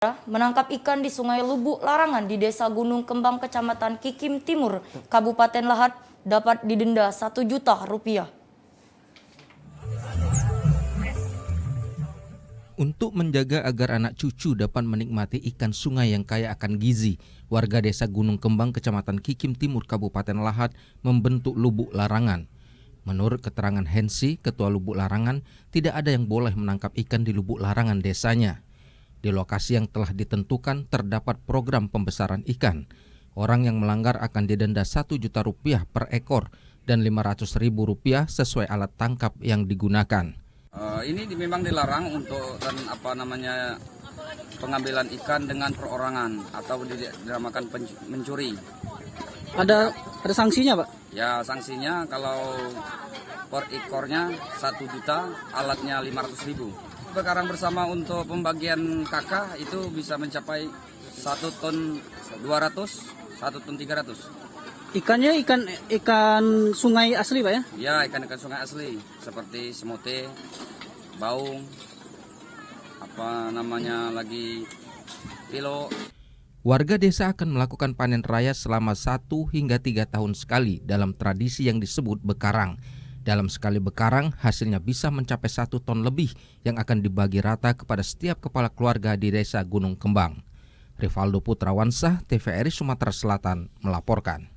Menangkap ikan di Sungai Lubuk Larangan di Desa Gunung Kembang, Kecamatan Kikim Timur, Kabupaten Lahat dapat didenda Rp1.000.000. Untuk menjaga agar anak cucu dapat menikmati ikan sungai yang kaya akan gizi, warga Desa Gunung Kembang, Kecamatan Kikim Timur, Kabupaten Lahat membentuk lubuk larangan. Menurut keterangan Hensi, Ketua Lubuk Larangan, tidak ada yang boleh menangkap ikan di lubuk larangan desanya. Di lokasi yang telah ditentukan terdapat program pembesaran ikan. Orang yang melanggar akan didenda Rp1.000.000 per ekor dan Rp500.000 sesuai alat tangkap yang digunakan. Ini memang dilarang untuk pengambilan ikan dengan perorangan atau dinamakan mencuri. Ada sanksinya, Pak? Ya, sanksinya kalau per ekornya 1 juta, alatnya 500.000. Sekarang bersama untuk pembagian kakak itu bisa mencapai 1 ton 200, 1 ton 300. Ikannya ikan sungai asli, Pak ya? Ya, ikan-ikan sungai asli seperti semote, baung, pilo. Warga desa akan melakukan panen raya selama 1 hingga 3 tahun sekali dalam tradisi yang disebut bekarang. Dalam sekali bekarang, hasilnya bisa mencapai 1 ton lebih yang akan dibagi rata kepada setiap kepala keluarga di Desa Gunung Kembang. Rivaldo Putrawansah, TVRI Sumatera Selatan, melaporkan.